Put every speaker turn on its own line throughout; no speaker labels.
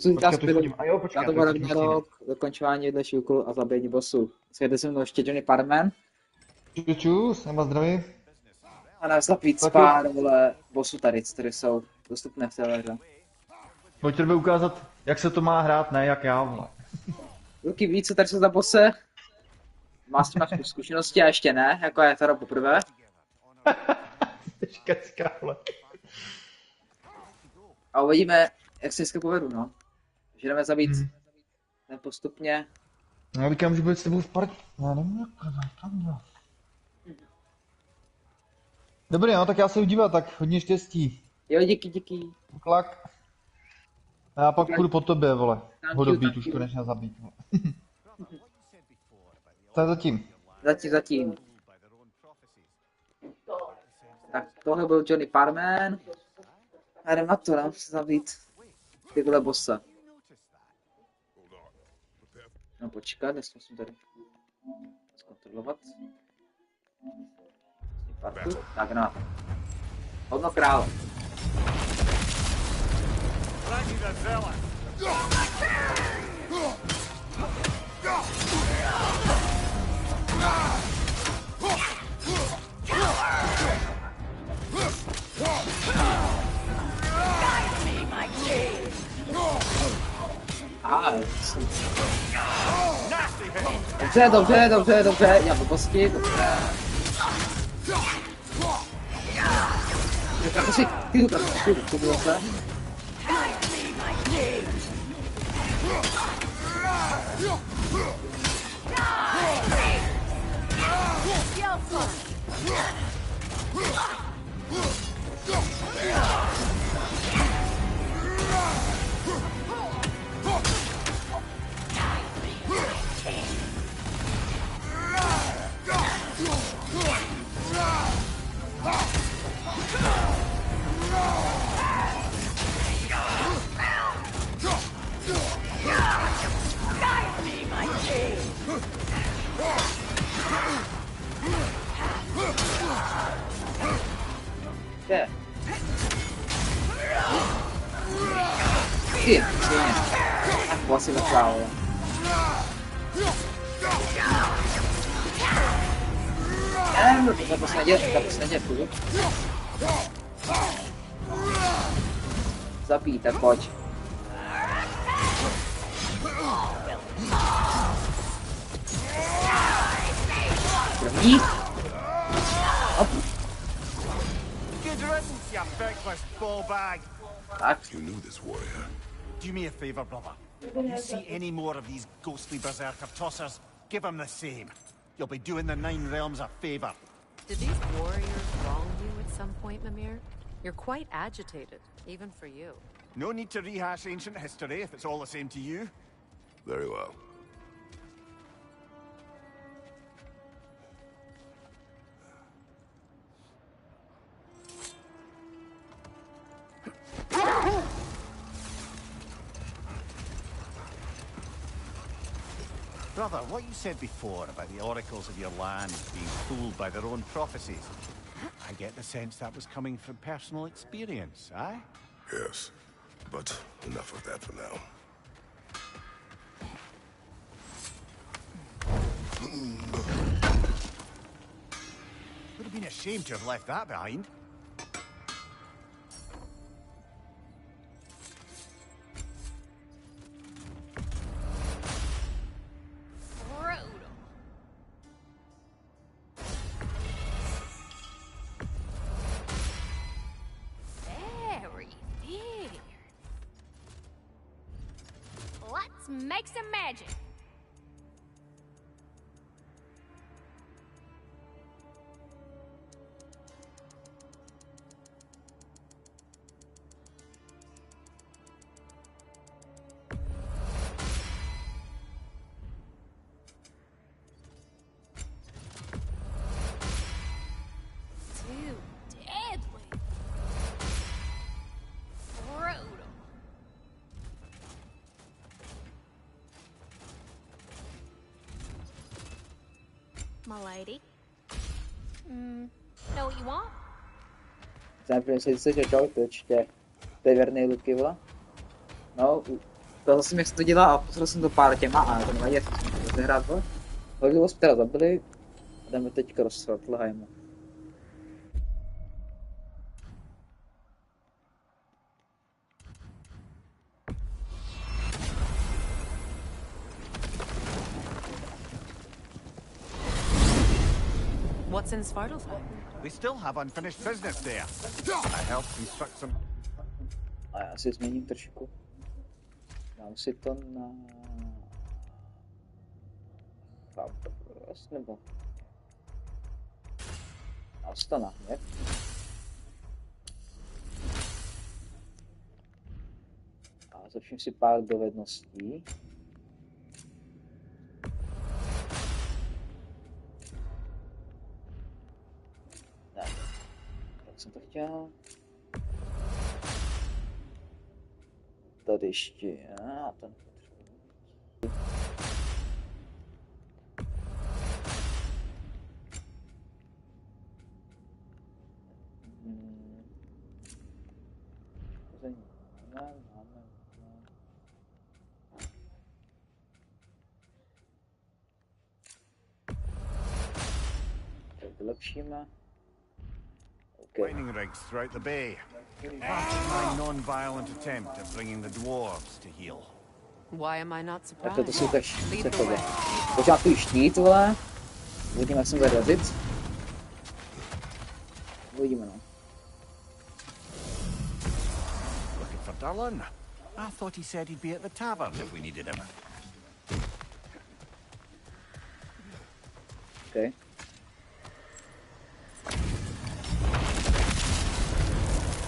Co říká
A jo, počkej.
to byl Ragnarok, dokončování vedlejšího úkolu a zabíjení bossů. Sjede se mnou ještě Johnny Parman.
Čus, nebo zdraví.
A nás zapít pár, vole, bossů tady, které jsou dostupné v té hře.
Pojď tebe ukázat, jak se to má hrát, ne jak já, vole.
Luky ví, co tady jsou za bose? Má s tím zkušenosti a ještě ne, jako je to poprvé.
Škecka, vole.
A uvidíme, jak se dneska povedu, no. Že jdeme zabít postupně.
Já říkám, že bude s tebou v partě. Já nevím, jak tam. Dobrý, no, tak já se udívat, tak hodně štěstí.
Jo, díky.
Klak. A já pak půjdu po tobě, vole. Ho dobít, už konečně zabít, vole. To je zatím.
Zatím. Tak tohle byl Johnny Parman. A jdem na to, dám se zabít tyhle bossa. No počkat, dnes musím tady zkontrolovat. Tak no. Hodno krále. Dobře, já blbosti, dobře. Ty bylo se. Kde? Ty, tak vlastně vyprávěl. To se neděje, půjdu. Zabij, tak pojď. První. Hop. Tak.
You knew this warrior.
Do me a favor, brother. If you see any more of these ghostly berserker tossers, give them the same. You'll be doing the Nine Realms a favor.
Did these warriors wrong you at some point, Mimir? You're quite agitated, even for you.
No need to rehash ancient history if it's all the same to you.
Very well.
Brother, what you said before about the oracles of your land being fooled by their own prophecies, I get the sense that was coming from personal experience, eh?
Yes, but enough of that for now.
Would have been a shame to have left that behind.
Make some magic. Too deadly. Brutal. My lady. Know what you want?
Zápěm se že čau, to určitě. To je věrný Luky, vole. No, to zase jak se to dělá a poslal jsem to pár těma a to nevadí, jak jsem to rozehrát, vole. Horlivou jsme teda zabili a jdeme teďka rozsvat, lehajme.
What's in Starólfr?
We still have unfinished business there. I helped construct some.
A já si změním trošku. Dám si to na... Chápr, nebo... Dám si to na hněv. A začnu si pár dovedností. Ne, jak jsem to chtěl? Tady ještě, a ten vylepšíme.
Mining rigs throughout the bay. Part of my non-violent attempt at bringing the dwarves to heal.
Why am I not
Tak
surprised?
to si ukaž,
Lead
co
the
to
way.
je. Pořádku štít, vole. Uvidíme, jak jsem zarazit. Uvidíme, no.
Looking for Durlan. I thought he said he'd be at the tavern if we needed him.
Okay.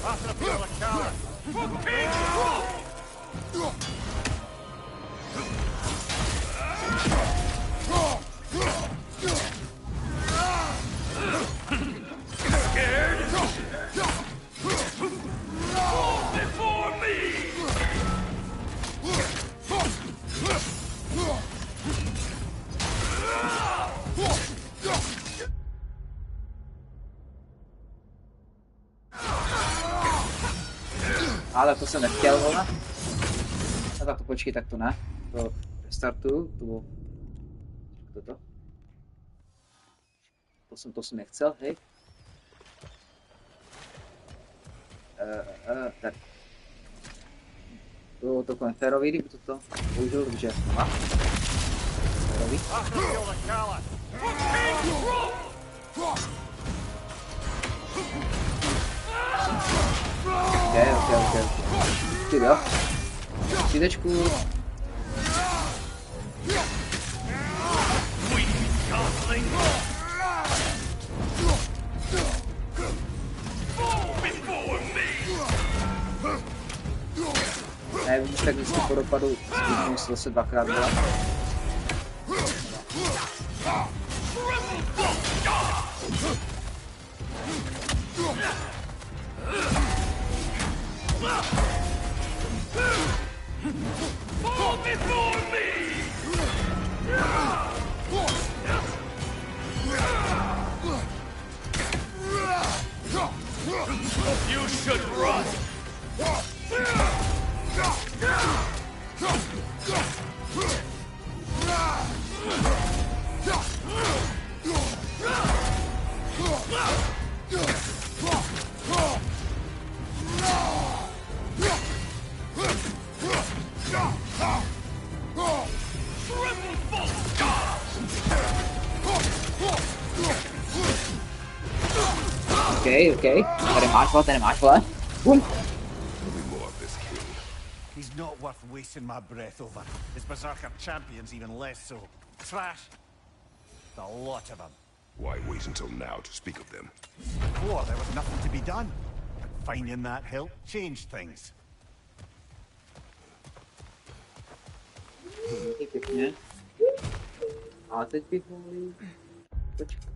After the pure card.
Ale to jsem nechtěl, vole. A tak to počkej, tak to ne. To restartuju, to bylo... Toto. To jsem nechcel, hej. Tak. To bylo to férový, kdyby toto použil, takže má. Férový. Ok. Ty jo. Přidečku. Ne, vidíš, tak vždycky po dopadu zbytnou se zase dvakrát dělat.
You should run.
Okay. Tady máš, vole. Bum.
He's not worth wasting my breath over. His berserker champions even less so. Trash. A lot of them.
Why wait until now to speak of them?
Before there was nothing to be done. But finding that help changed things.
Pěkně. A teď bych mohli počkat.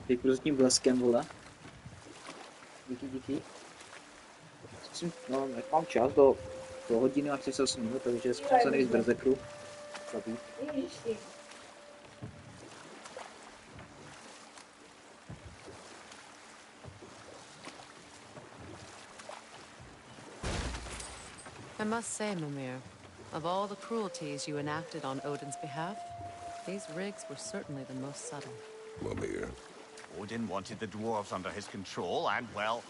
Děkuji s tím bleskem, vole. Díky. musím, no, jak mám čas do hodiny a chci se osmího, takže zkusím se nejvíc berserkru zabít.
I must say, Mimir, of all the cruelties you enacted on Odin's behalf, these rigs were certainly the most subtle.
Mimir.
Odin wanted the dwarves under his control, and, well,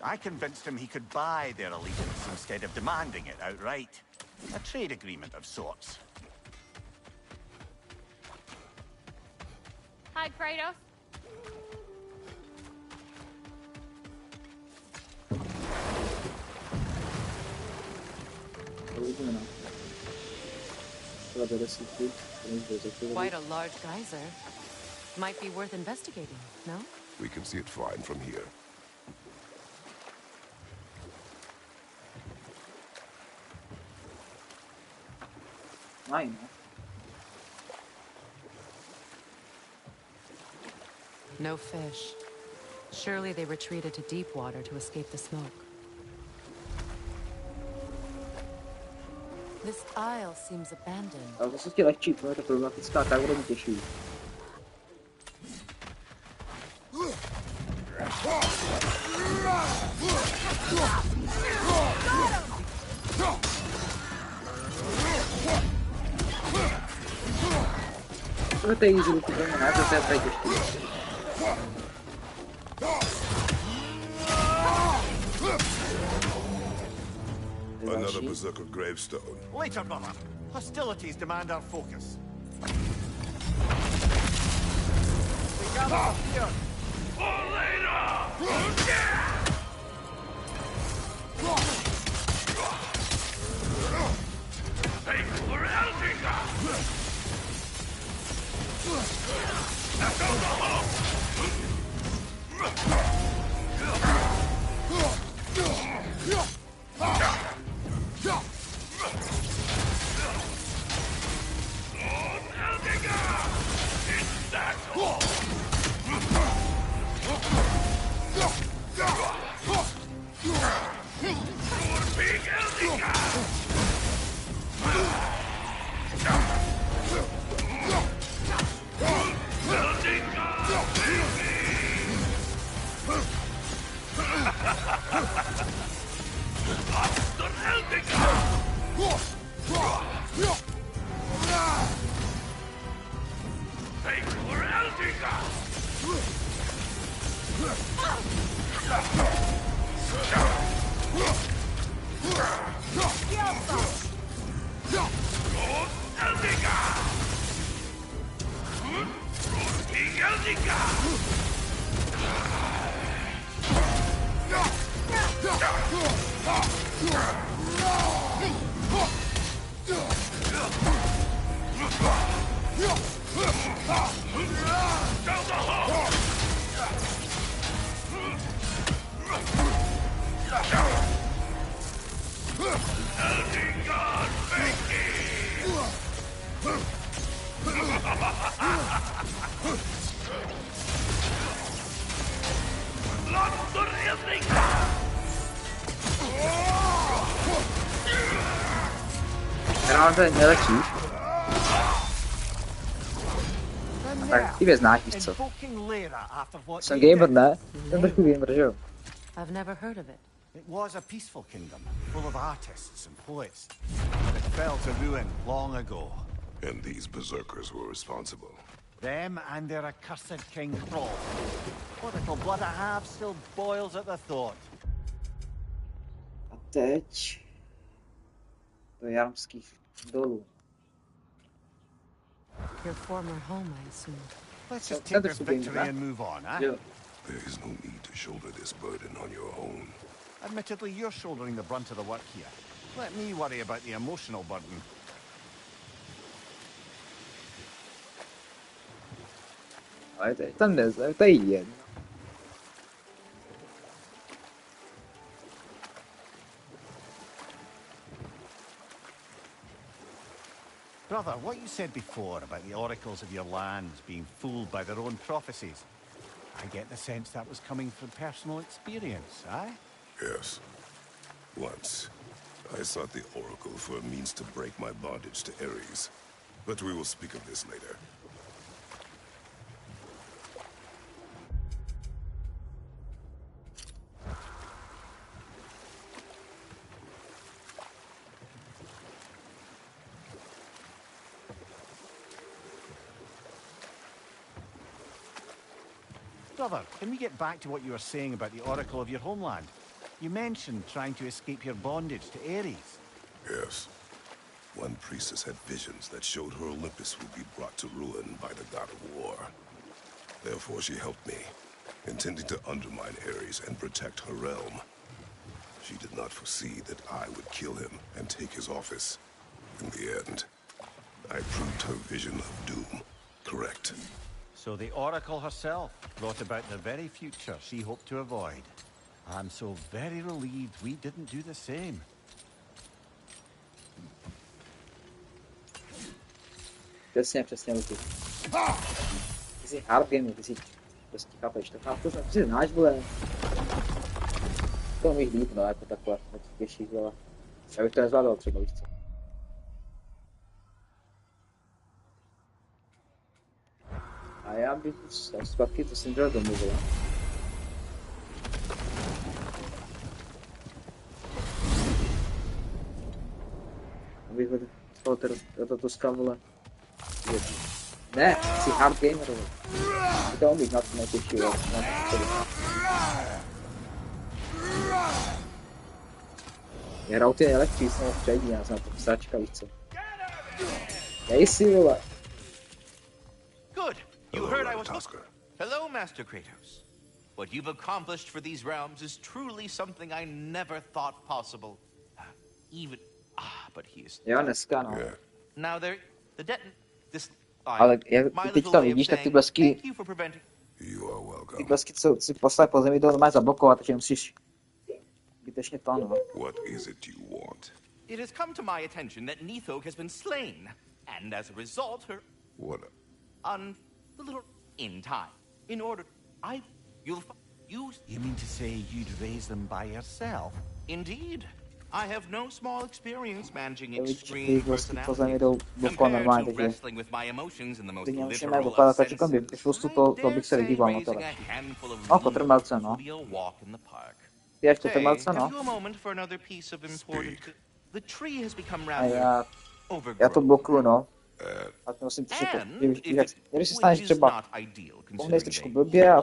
I convinced him he could buy their allegiance instead of demanding it outright. A trade agreement of sorts.
Hi, Kratos.
Quite a large geyser. Might be worth investigating, no?
We can see it fine from here.
Fajne.
No fish. Surely they retreated to deep water to escape the smoke. This isle seems abandoned.
Ale to jsou ti lehčí, to je to problematická, tak budou mi těžší. To je easy, to znamená, že to je tady těžký.
Another berserker gravestone.
Later, brother. Hostilities demand our focus. We gather up here.
For later! Take for Eldica! Now go the home!
To je nejlepší. Tak ty mě znáš, víš co. Jsem gamer, ne? Jsem trošku gamer, že jo?
I've never heard of it.
It was a peaceful kingdom, full of artists and poets. But it fell to ruin long ago.
And these berserkers were responsible.
Them and their accursed king Thrall. What little blood I have still boils at the thought.
A teď... do Jarmských dolů.
Your former home, I assume.
Let's just take this victory and move on, eh?
Jo.
There is no need to shoulder this burden on your own.
Admittedly, you're shouldering the brunt of the work here. Let me worry about the emotional burden.
Ale teď tam nezle, to je jedno.
Brother, what you said before about the oracles of your lands being fooled by their own prophecies, I get the sense that was coming from personal experience, eh?
Yes. Once, I sought the Oracle for a means to break my bondage to Ares. But we will speak of this later.
Brother, can we get back to what you were saying about the Oracle of your homeland? You mentioned trying to escape your bondage to Ares.
Yes. One priestess had visions that showed her Olympus would be brought to ruin by the god of war. Therefore she helped me, intending to undermine Ares and protect her realm. She did not foresee that I would kill him and take his office. In the end, I proved her vision of doom correct.
So the Oracle herself brought about the very future she hoped to avoid. I'm so very relieved we didn't do the same.
Přesně Luky. Ty jsi hard gamer, ty jsi prostě chápeš, to chápu, že ty znáš, vole. To umíš líp, no, jako takhle, na těch těžších, vole. Já bych to nezvládal třeba, víš co. A já bych zpátky, to jsem dělal domů, vole. Abych to skal, vole. Ne, jsi hard gamer, vole. Ty to umíš na to nejtěžší, vole. Já hraju ty nejlepší, jsem ho přední, já jsem to psáčka, víš co. Nejsi, vole.
Good. You heard I was... Hello, Master Kratos. What you've accomplished for these realms is truly something I never thought possible. Even... but he is...
Jo, dneska, no.
Now there... The this...
Ale jak ty teď to vidíš, tak ty blesky... Ty blesky, co si poslali po zemi, to normálně zablokovat, takže musíš... Zbytečně to, no.
What is it you want?
It has come to my attention that Nithog has been slain, and as a result, her...
What?
On the little... In time. In order... You'll... Use...
You mean to say you'd raise them by yourself?
Indeed. I have no small experience managing extreme
po zemi jdou blokovat normálně, takže... Ty mě musím mají blokovat, takže vyšlustu to bych se vydíval na tohle. No, kotrmelce, no. Ty až kotrmelce, no. A já to blokuju, no. A to musím trošku, když se staneš třeba, pohneš trošku blbě a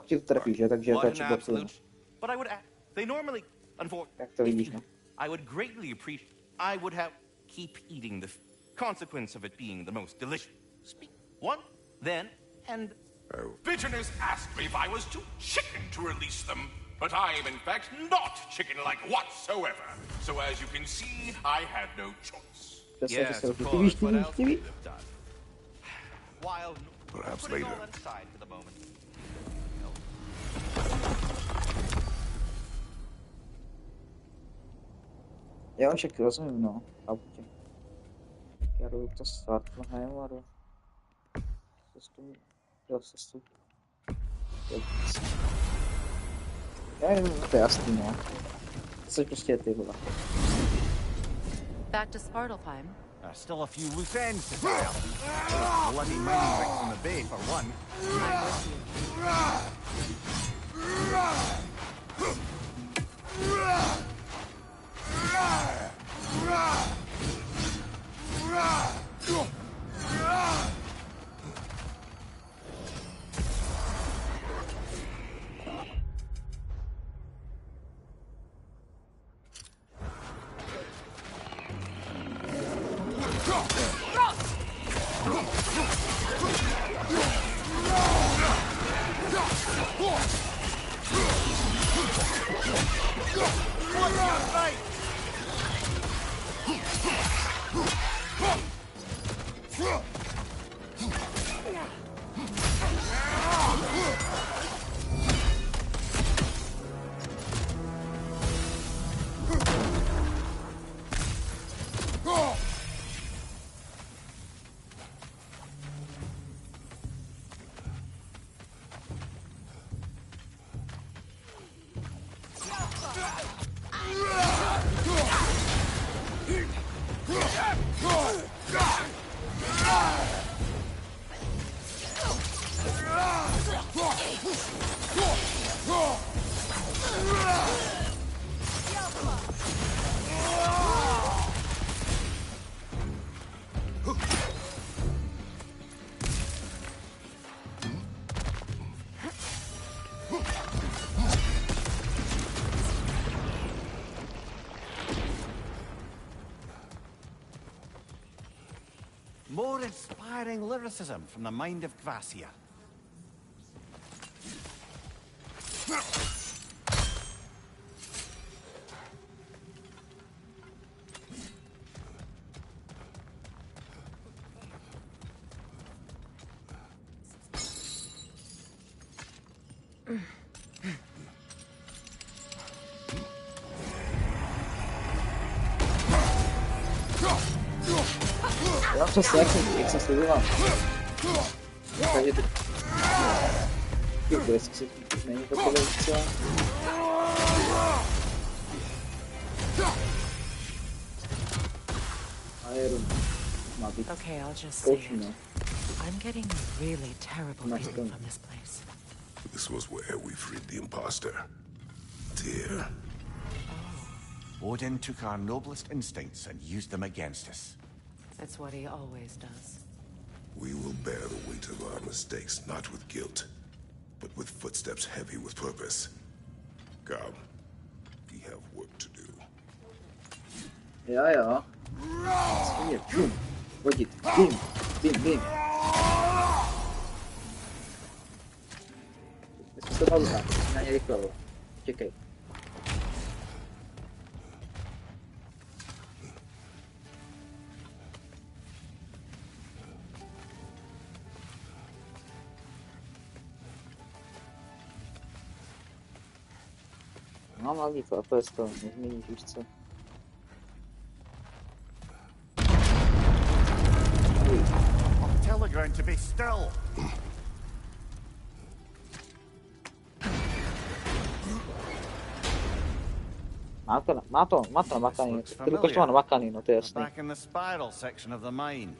ti to trefí, že? Takže to je blokuju. Jak to vidíš, no?
I would greatly appreciate. I would have keep eating the consequence of it being the most delicious. One, then, and
Bitterness asked me if I was too chicken to release them, but I am in fact not chicken-like whatsoever. So as you can see, I had no choice.
yes, of
Ty
course.
víš,
What else could we have done? While
Perhaps
putting
later.
all that aside for the moment.
Jo, však rozumím, no. Chápu. Já jdu to svátlo, hej, a jdu. Cestu. To je jasný, no. To jsou prostě ty, vole.
Back to Svartalfheim.
Still a few loose ends to tie up. Bloody mining rigs in the bay, for one.
I'm with you.
More inspiring lyricism from the mind of Kvasia.
Já přesně, jak jsem sledoval. Takže ty blesky není takové více.
Okay, I'll just say it. I'm getting a really terrible feeling from this place.
This was where we freed the imposter. Dear.
Odin took our noblest instincts and used them against us.
That's what he always does.
We will bear the weight of our mistakes, not with guilt, but with footsteps heavy with purpose. Come, we have work to do.
Jo. Svině, bum, vodit, bim. Myslím se to mazat, na ně rychle, čekej. Mám hlavní FPS to, nezměníš už co.
Tell the ground to be still.
Má to namakaný, který koště má namakaný, no to je jasný.
Back in the spiral section of the mine.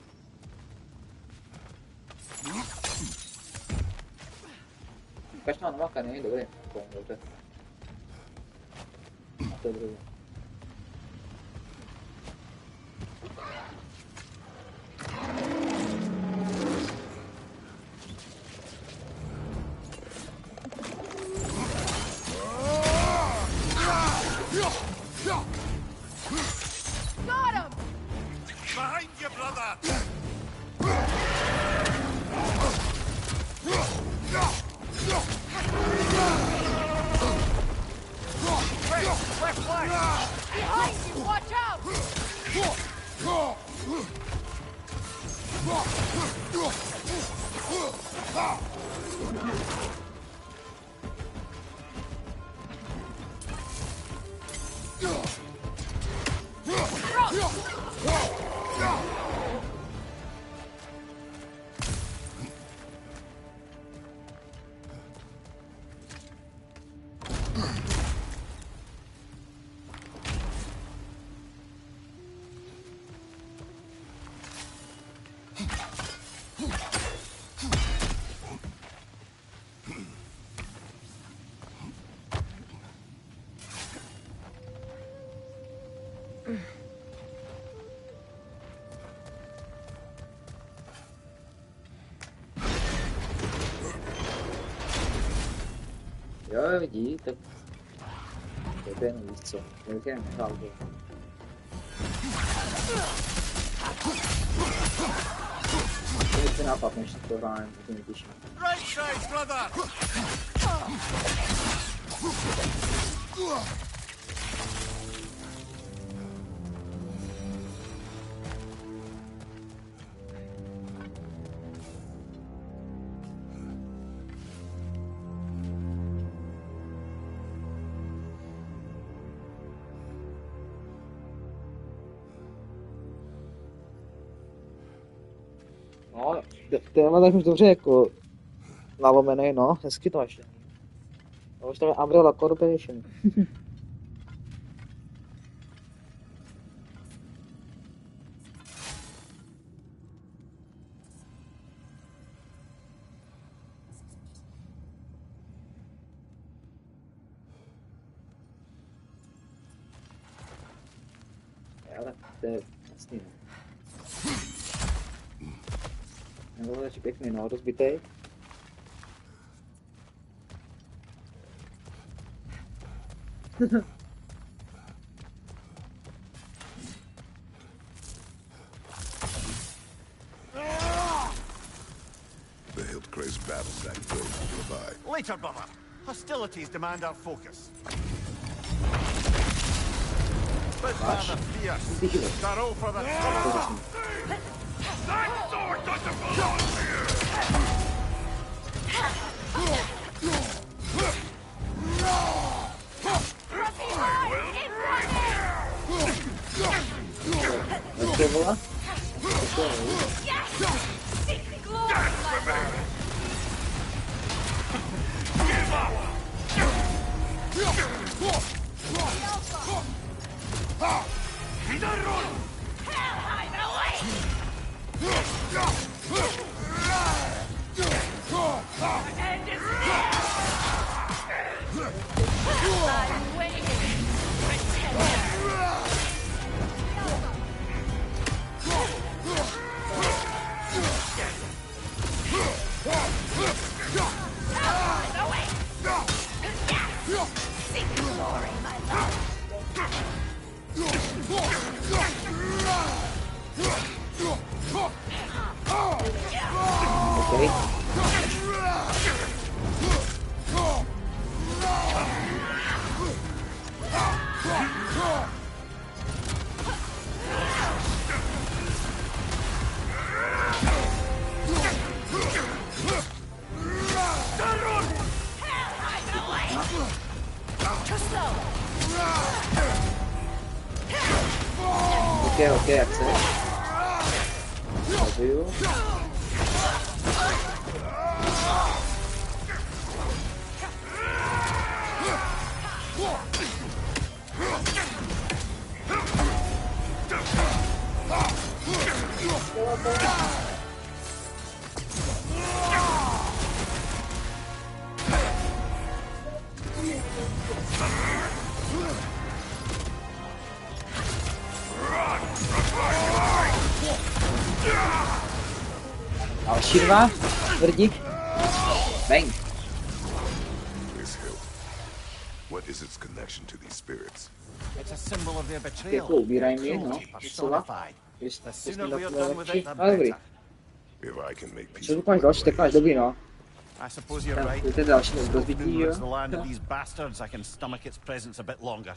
Koště má namakaný, dobrý, dobře. To je dobrý.
Got him!
Behind you, brother!
Left flank!
Behind you! Watch out!
Jo, vidí, tak to je jenom víc co, jak je nechal to. To je nápad, než to hrajeme, to mě těší.
Right side, brother!
No, téhle tak už dobře jako nalomený, no, hezky to ještě. To už tam je Umbrella Corporation. Ale to je jasný, no. Nebo to je pěkný, no, rozbitej.
Later, brother. Hostilities demand our focus. Bödvar the fierce. Starólfr the strong.
That sword doesn't belong here! I will find
Netrebola?
Give up!
I'm waiting.
Okay. Okay, jak se? Zabiju. Další dva, tvrdík. Bang.
This hill. What is its connection to these spirits?
It's a symbol of their betrayal.
Jako ubíraj mě, no.
Personified. The sooner we are done with it, the
Ale dobrý.
better.
If I can make peace
Co dokáš další, tak máš dobrý, no.
I suppose you're right.
To je další rozbití,
If
jo.
it's the land of these bastards, I can stomach its presence a bit longer.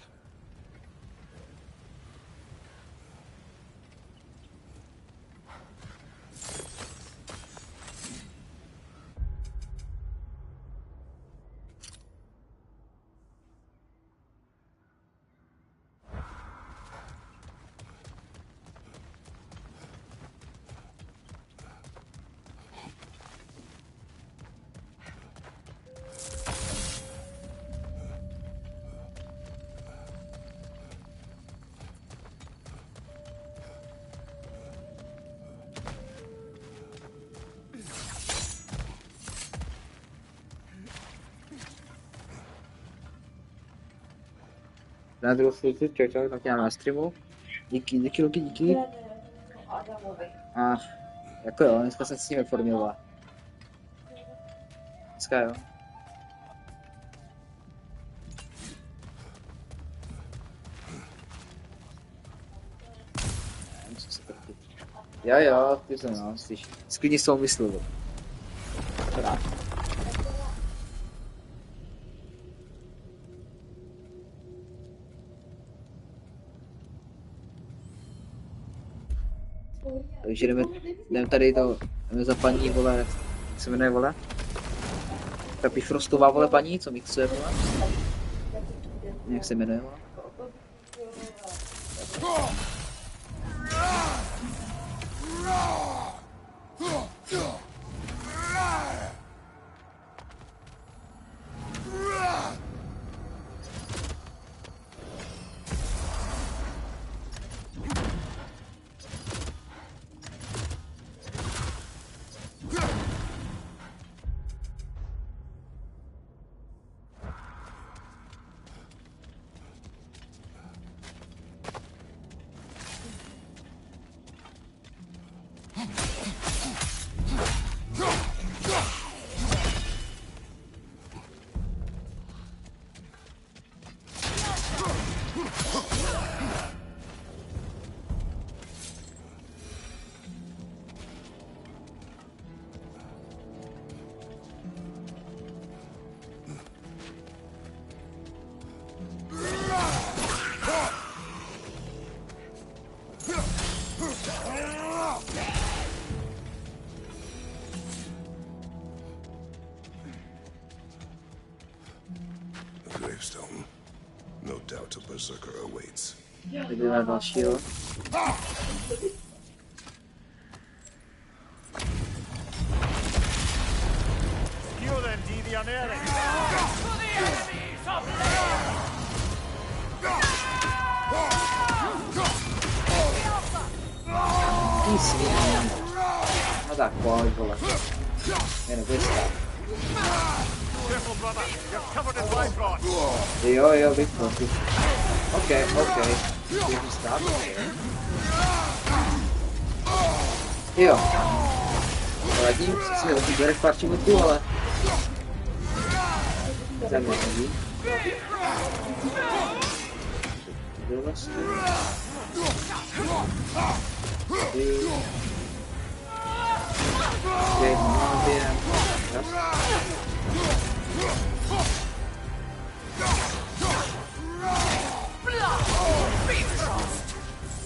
Na druhou službu, čau, tak já na streamu. Díky, Luky, díky. A jako jo, dneska jsem s ním informoval. Dneska jo. Jo, ty se no, slyš. Sklidni svou mysl. Rád. Takže jdeme tady to, jdeme za paní, vole, jak se jmenuje, vole? Ta Bifrostová, vole, paní, co mixuje, vole? Jak se jmenuje, vole?
blades.
Jdeme dalšího.
Skjóthendi the unerring.
For the enemies of
No tak, pojď, vole. Jen vystát.
Careful, brother. You're covered in life rod.
Jo, vypnu. OK. Můžu vystát, Jo. Radím, si mi taky bereš pár životů, ale... Země hodí. Byl vlastně... Během.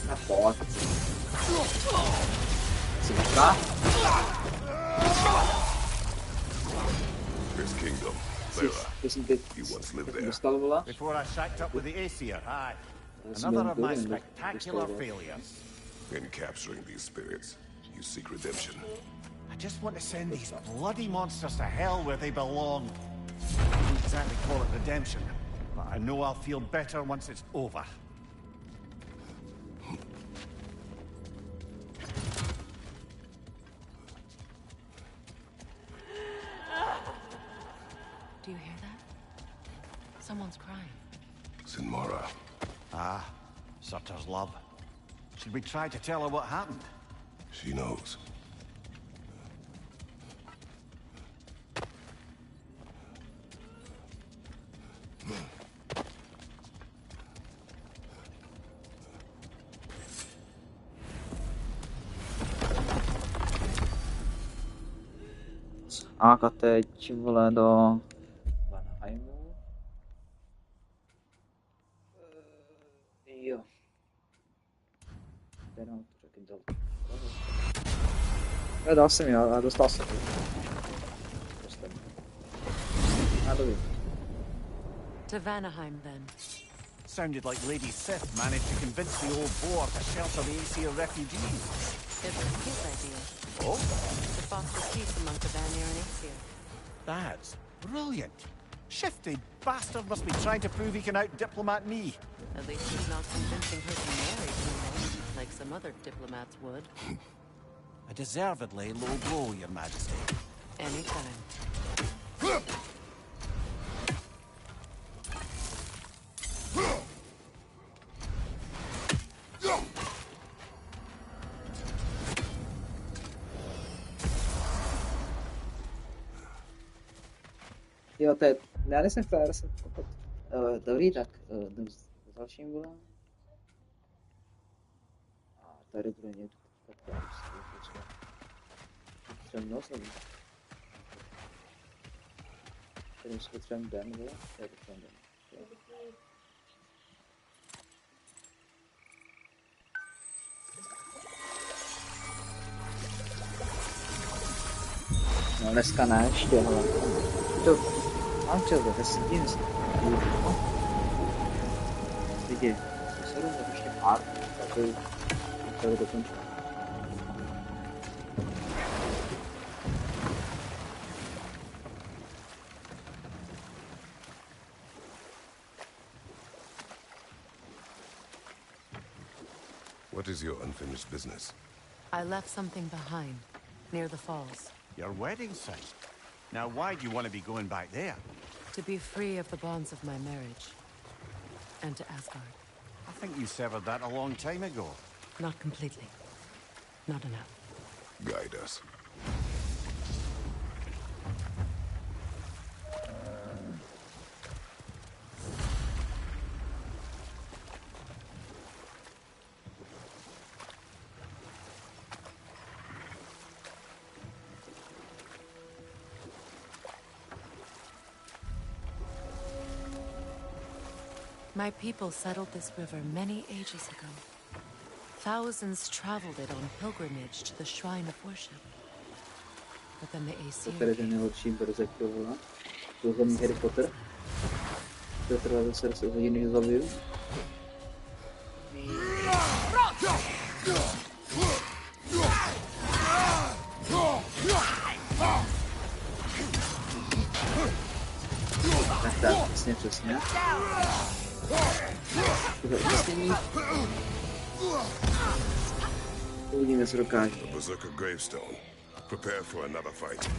Na pojď. Si vyká?
His kingdom, he once lived there.
Before I shacked up with the Aesir, aye. Another of my spectacular failures.
In capturing these spirits, you seek redemption.
I just want to send these bloody monsters to hell where they belong. I wouldn't exactly call it redemption, but I know I'll feel better once it's over.
Do you hear that? Someone's crying.
Sinmara.
Ah, Sutter's love. Should we try to tell her what happened?
She knows.
A teď vole do Vanheimu. Jo. Teda to řekl dal. Dal jsem já a dostal jsem. A dobrý.
To Vanaheim then.
Sounded like Lady Sif managed to convince the old boar to shelter the Aesir refugees.
It was his idea.
Oh?
To foster peace among the Vanir and Aesir.
That's brilliant. Shifty bastard must be trying to prove he can out-diplomat me.
At least he's not convincing her to marry someone, like some other diplomats would.
A deservedly low blow, Your Majesty.
Anytime.
Jo, to je... Já nejsem fér, jsem pokud... Dobrý, tak jdem s dalším volem. A tady bude něco... Potřebujeme nos, nebo? Tady si potřebujeme den, vole? Tady potřebujeme den. No dneska ne, ještě, hele. To... Mám čas, to si dím si. Vidí, se jdu ještě pár, takový... To dokončím.
What is your unfinished business?
I left something behind, near the falls.
Your wedding site? Now why do you want to be going back there?
To be free of the bonds of my marriage. And to Asgard.
I think you severed that a long time ago.
Not completely. Not enough.
Guide us.
My people settled this river many ages ago. Thousands traveled it on pilgrimage to the shrine of worship. But then the Aesir...
To je ten nejlepší brzek tohle. To za mě Harry Potter. To trvá zase 10 hodin, než zabiju. Uvidíme, co dokáže.
Berserker gravestone. Prepare for another fight.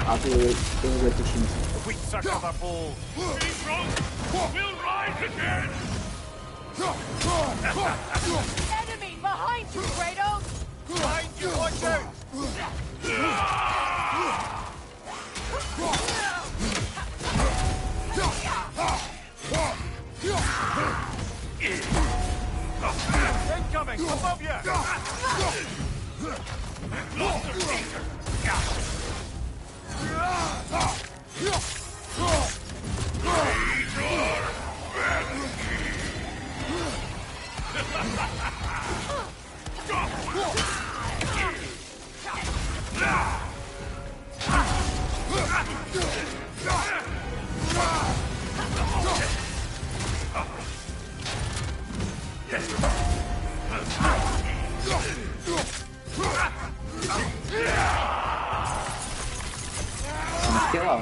A to je těším se.
Hvitserk of a bull.
We'll rise again!
Enemy behind you, Kratos!
Behind you, watch out! Incoming, above you!
Chtěla.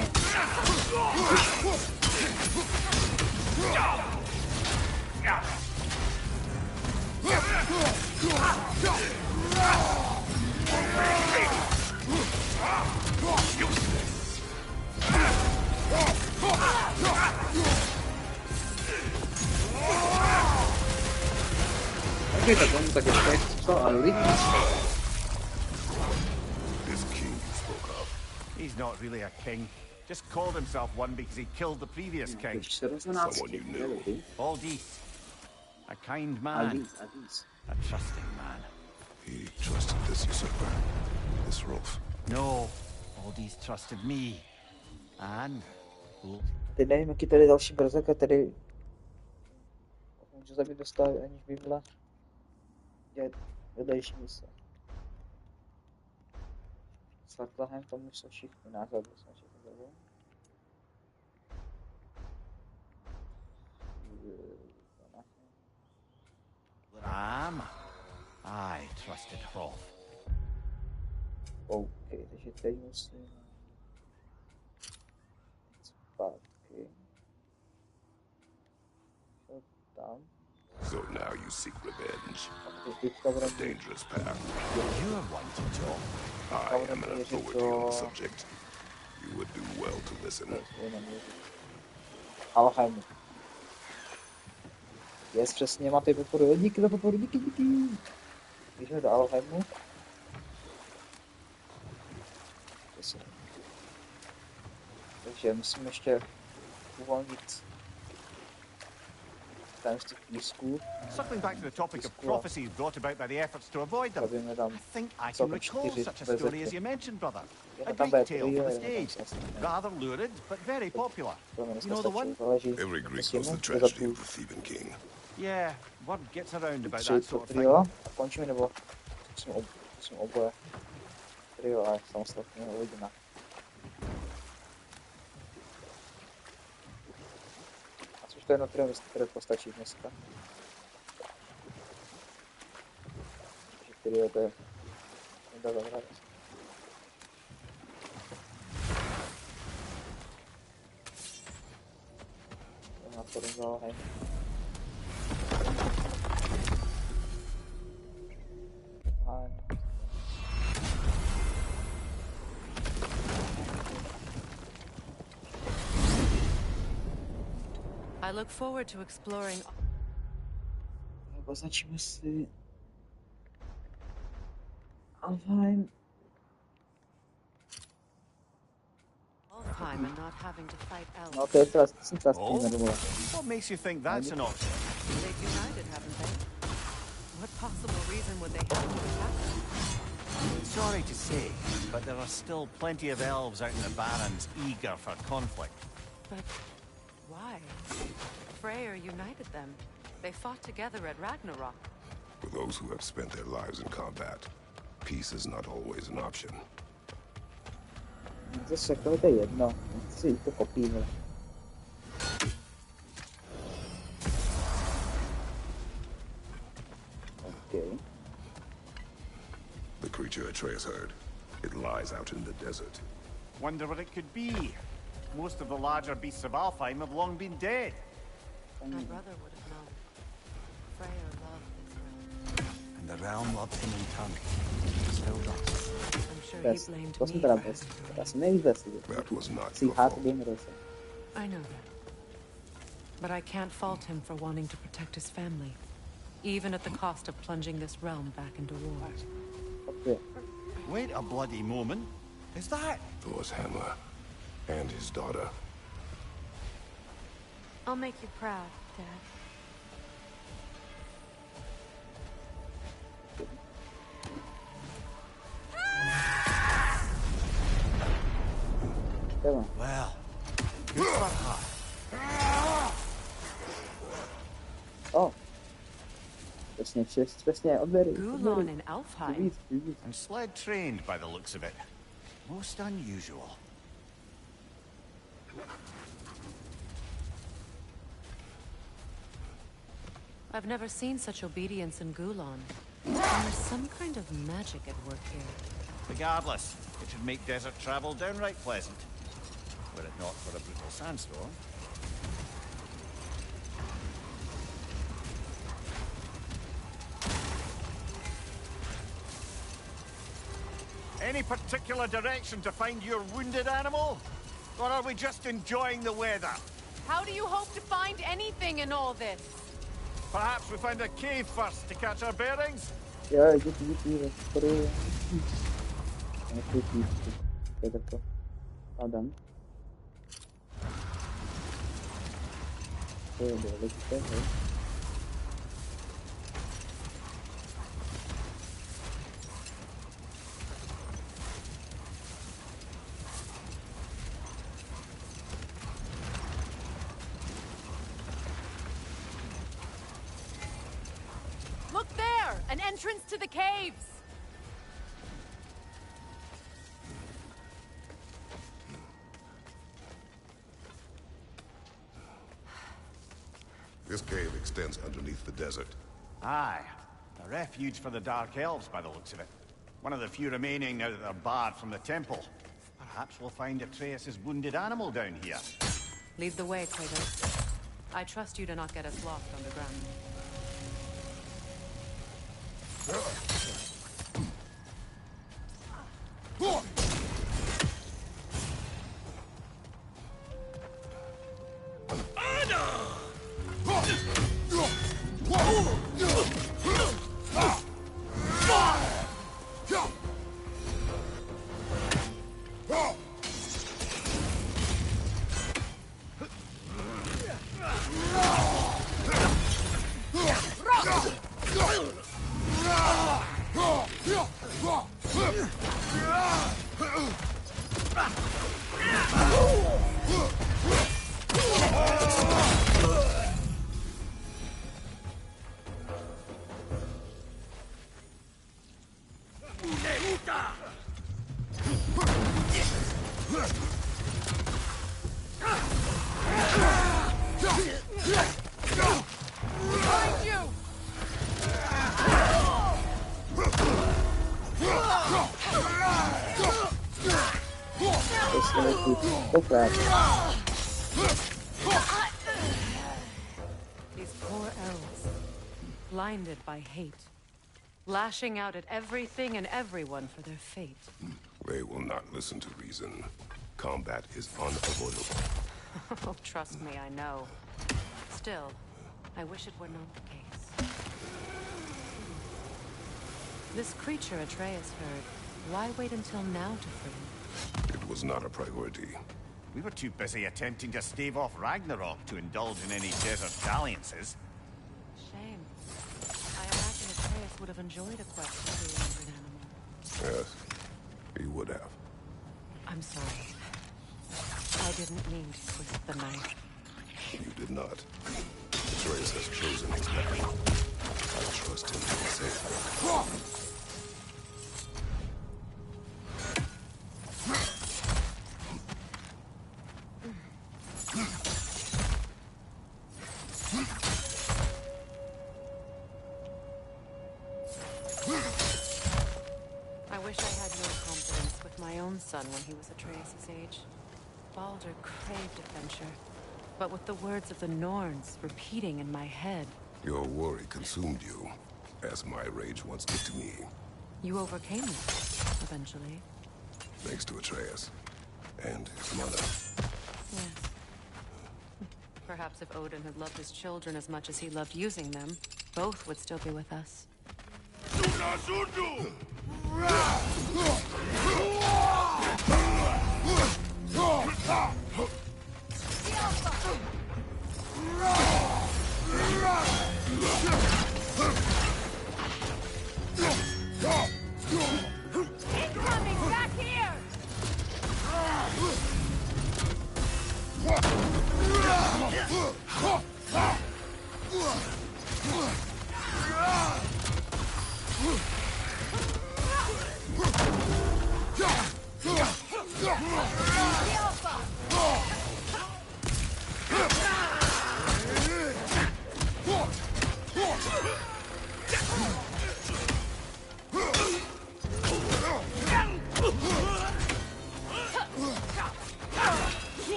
Okay, tak on tak ještě co, ale lidi.
This king you spoke of.
He's not really a king. Just called himself one because he killed the previous king.
Someone you knew.
Aldis. A kind man. A trusting man.
He trusted this usurper, this Rolf.
No, Aldis trusted me. And...
Teď nevím, jaký tady další berserker, tedy... Můžu zabít dostat, aniž by byla... dělat vedlejší mise. S Vartlahem tomu jsou všichni názory, jsme všichni zabili.
I trusted Rolf.
OK, takže teď musím... zpátky. Co tam?
So now you seek revenge. A dangerous path.
You're one to talk.
I am an authority on the subject. You would do well to listen.
Alheimu. Jest přesně, máte podporu. Díky za podporu, díky. Jdeme do Alheimu. Takže musím ještě uvolnit tam z těch písků.
Circling back to the topic of prophecies brought about by the efforts to avoid them, I think I can recall such a story as you mentioned, brother. A great tale for the stage. Rather lurid, but very popular. You know the one?
Every Greek knows the tragedy of the Theban king.
Yeah, word gets around about that sort of thing.
Trio, a končíme, nebo musím oboje. Trio a samostatně uvidíme. A což to je na trio místo, které postačí dneska. Takže trio to je... nedá zahrát. Na to rozval, hej.
I look forward to exploring.
Označíme si Alfheim.
Alfheim and not having to fight elves.
No, to je teda
What makes you think that's an option?
They've united, haven't they? What possible reason would they have to attack them?
Sorry to say, but there are still plenty of elves out in the Barrens eager for conflict.
But why? Freyr united them. They fought together at Ragnarok.
For those who have spent their lives in combat, peace is not always an option.
Zase to je jedno, si to kopíme. Okay.
The creature Atreus heard. It lies out in the desert.
Wonder what it could be. Most of the larger beasts of Alfheim have long been dead.
My brother would have known. Freyr loved this realm.
And the realm loved him in turn. Still does.
I'm sure he blamed me for having
That was not
See,
your
hard
fault.
game rasa.
I know that. But I can't fault him for wanting to protect his family, even at the cost of plunging this realm back into war.
Okay.
Wait a bloody moment. Is that?
Thor's hammer and his daughter.
I'll make you proud, Dad.
Well, good for her.
Oh. Přesně, odběry.
Gulon in Alfheim?
And sled trained by the looks of it. Most unusual.
I've never seen such obedience in Gulon. And there's some kind of magic at work here.
Regardless, it should make desert travel downright pleasant. Were it not for a brutal sandstorm. Any particular direction to find your wounded animal? Or are we just enjoying the weather?
How do you hope to find anything in all this?
Perhaps we find a cave first to catch our bearings?
Jo, díky, podporuji. To je takto. Adam. To je důležité, hej.
Look there! An entrance to the caves!
This cave extends underneath the desert.
Aye. A refuge for the Dark Elves by the looks of it. One of the few remaining now that they're barred from the temple. Perhaps we'll find Atreus' wounded animal down here.
Lead the way, Kratos. I trust you to not get us lost underground. These poor elves, blinded by hate, lashing out at everything and everyone for their fate.
They will not listen to reason. Combat is unavoidable.
Oh, trust me, I know. Still, I wish it were not the case. This creature Atreus heard, why wait until now to free him?
It was not a priority.
We were too busy attempting to stave off Ragnarok to indulge in any desert dalliances.
Shame. I imagine Atreus would have enjoyed a quest to free a wounded animal.
Yes, he would have.
I'm sorry. I didn't mean to twist the knife.
You did not. Atreus has chosen his path. I trust him to be safe.
I wish I had your confidence with my own son when he was Atreus' age. Baldur craved adventure, but with the words of the Norns repeating in my head.
Your worry consumed you, as my rage once did to me.
You overcame it, eventually.
Thanks to Atreus. And his mother.
Yes. Perhaps if Odin had loved his children as much as he loved using them, both would still be with us.
Incoming back here!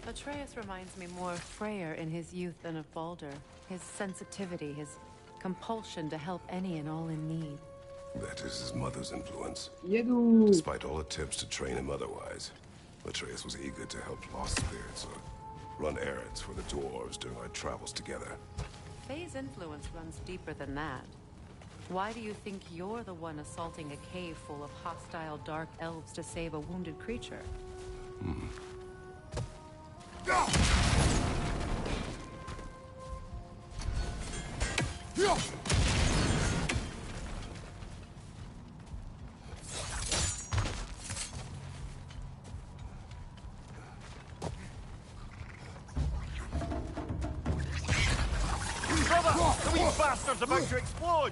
Atreus reminds me more of Freyr in his youth than of Baldur. His sensitivity, his compulsion to help any and all in need.
That is his mother's influence.
Jedu.
Despite all attempts to train him otherwise, Atreus was eager to help lost spirits or run errands for the dwarves during our travels together.
Faye's influence runs deeper than that. Why do you think you're the one assaulting a cave full of hostile dark elves to save a wounded creature?
Brother, the wee bastard's about to explode!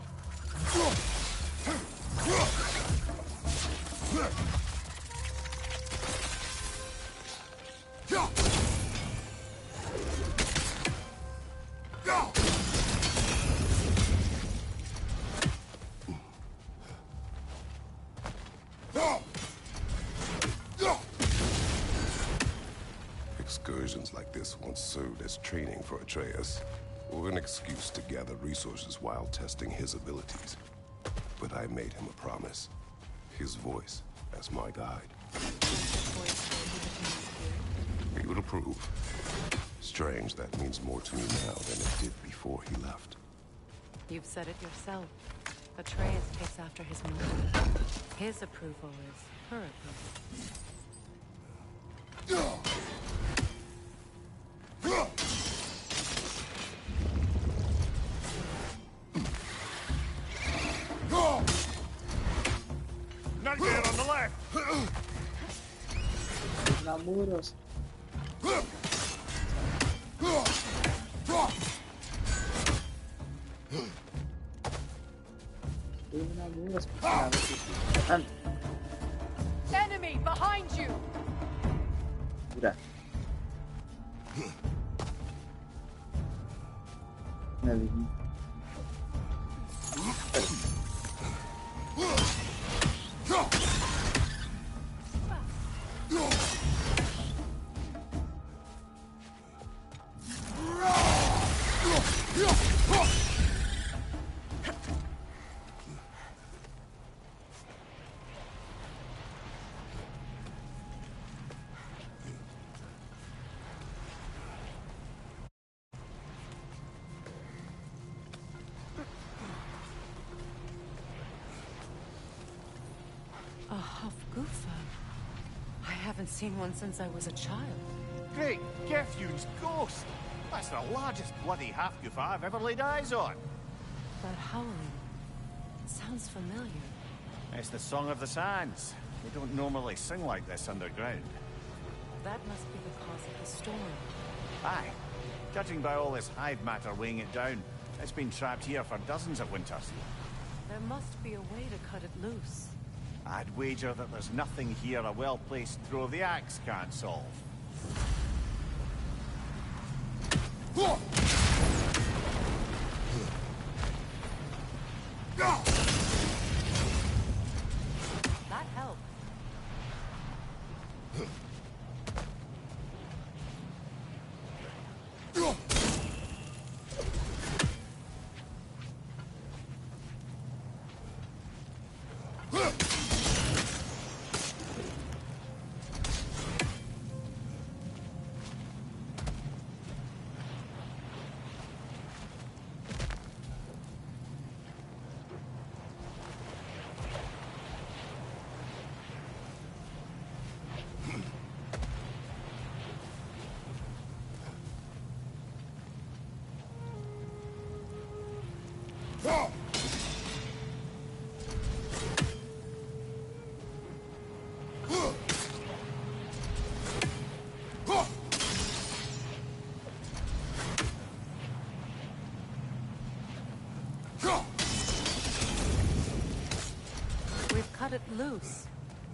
Excursions like this once served as training for Atreus, or an excuse to gather resources while testing his abilities. But I made him a promise. His voice as my guide. He would approve. Strange that means more to me now than it did before he left.
You've said it yourself. Atreus takes after his mother. His approval is her approval.
Nightmare on the left!
Namuros.
Enemy behind you!
Udah. Nevím.
A Hofgufa. I haven't seen one since I was a child.
Great Gefjun's ghost! That's the largest bloody half-goof I've ever laid eyes on.
That howling. It sounds familiar.
It's the Song of the Sands. We don't normally sing like this underground.
That must be the cause of the storm.
Aye. Judging by all this hive matter weighing it down, it's been trapped here for dozens of winters.
There must be a way to cut it loose.
I'd wager that there's nothing here a well-placed throw of the axe can't solve.
it loose,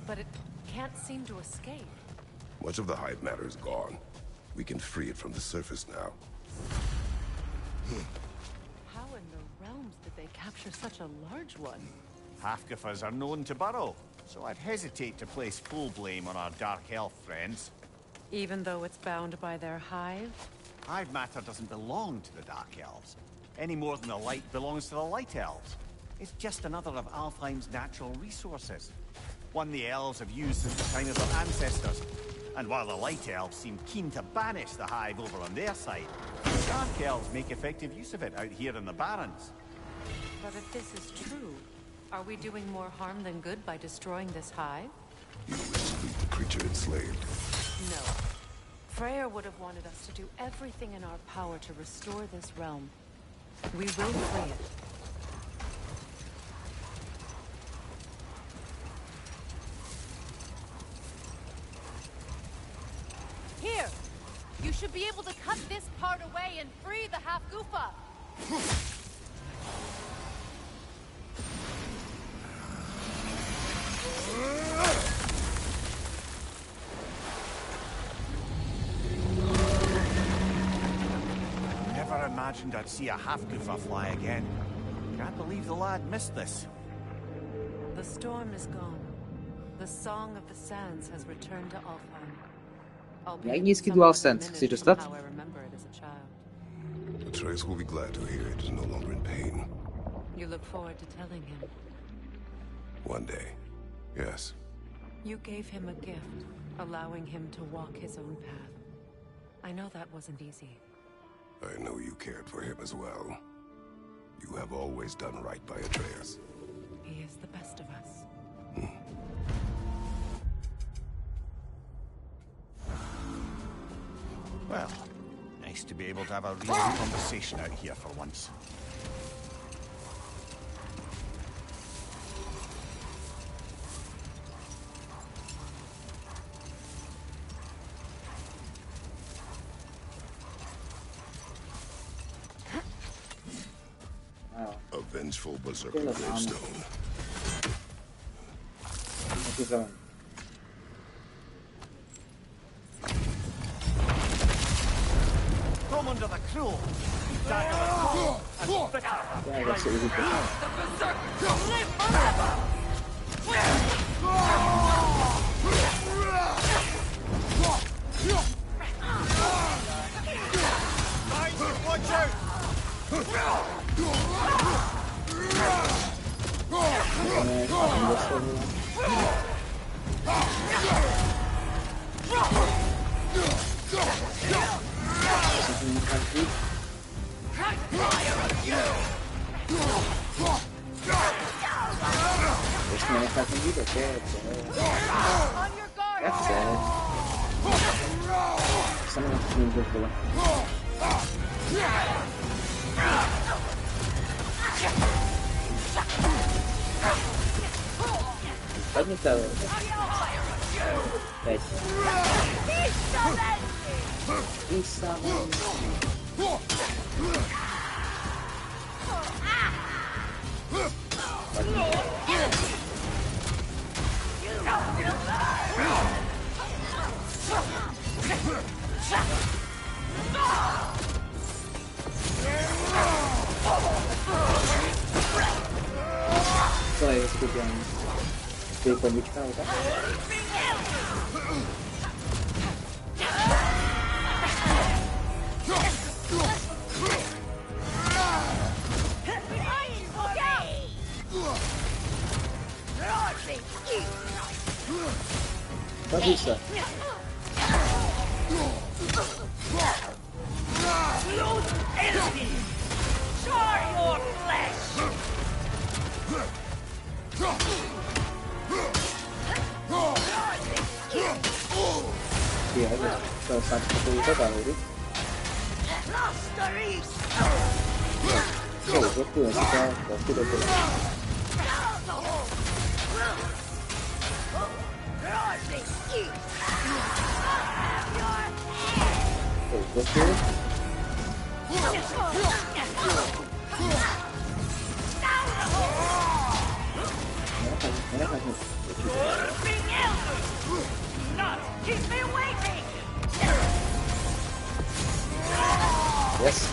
but it can't seem to escape.
Much of the hive matter is gone. We can free it from the surface now.
How in the realms did they capture such a large one?
Halfgriffers are known to burrow, so I'd hesitate to place full blame on our dark elf friends.
Even though it's bound by their hive?
Hive matter doesn't belong to the dark elves, any more than the light belongs to the light elves. It's just another of Alfheim's natural resources. One the elves have used since the time of their ancestors. And while the light elves seem keen to banish the hive over on their side, the dark elves make effective use of it out here in the Barrens.
But if this is true, are we doing more harm than good by destroying this hive?
You wish to leave the creature enslaved?
No. Freyr would have wanted us to do everything in our power to restore this realm. We will free it.
Here! You should be able to cut this part away and free the half-goofa!
Never imagined I'd see a half-goofa fly again. Can't believe the lad missed this.
The storm is gone. The song of the sands has returned to Alfheim.
Jak nízký DualSense chceš dostat?
Atreus will be glad to hear it is no longer in pain.
You look forward to telling him.
One day, yes.
You gave him a gift, allowing him to walk his own path. I know that wasn't easy.
I know you cared for him as well. You have always done right by Atreus.
He is the best of us.
Well, nice to be able to have a real conversation out here for once.
A vengeful berserker gravestone.
Come under the cruel. Dagger and bitter.
Yeah, that's it.
The berserk will live forever!
Watch out!
Co je skupiony? Ty komiczka, tak? Zabij se. Iya, selesai itu kalau itu. Oh, betul sudah betul. Oh, betul. Yes.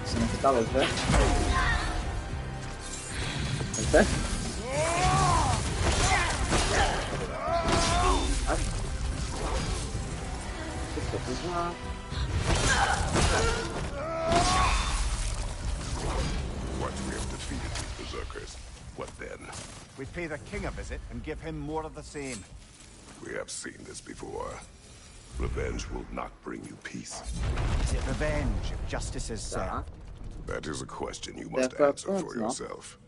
Se nechystalo, že? Pojďte. Až. Teď to pozná.
Once we have defeated these berserkers, what then?
We pay the king a visit and give him more of the same.
We have seen this before. Revenge will not bring you peace.
Is it revenge if justice is served?
That is a question you must answer for yourself.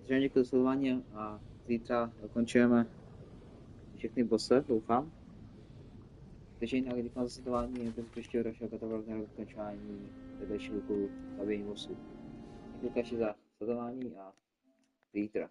Takže děkuji za sledování a zítra dokončujeme všechny bosse, doufám. Takže jinak děkuji za sledování, to příštího dalšího kategorie na dokončování vedlejšího úkolu zabíjení bossů. Děkuji za sledování a zítra.